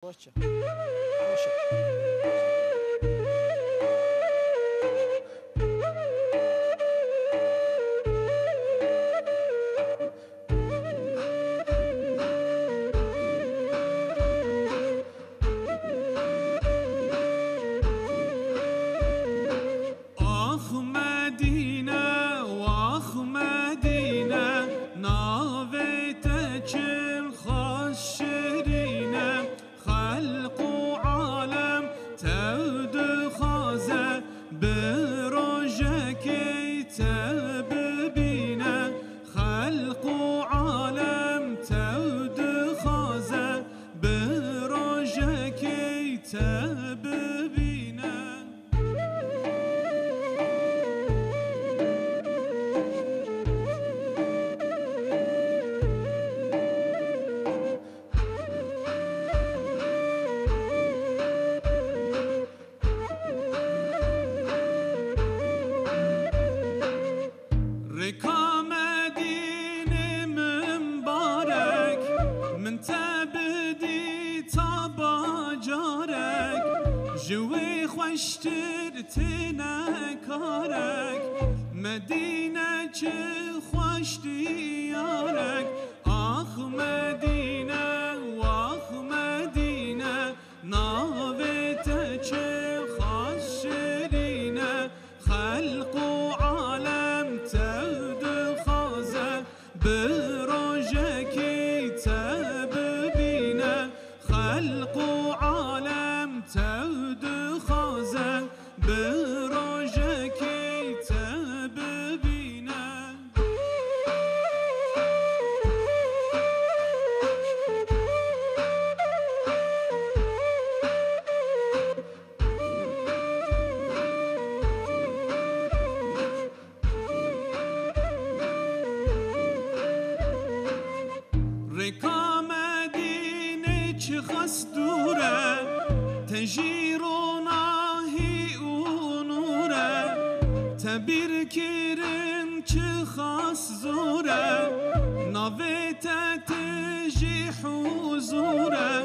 باشه باشه جوی خوشتر تنکارک مدینه چه خوش دیارک آخ مدینه و آخ مدینه ناویت چه خوش شرینه خلق و عالم تود خوازه بروجکی تببینه خلق و عالم تود خوازه بروجکی تببینه رکا مدینه چه خس دوره تجیر و ناهی و نوره تبیر کرن چه خاص زوره ناویت تجی حضوره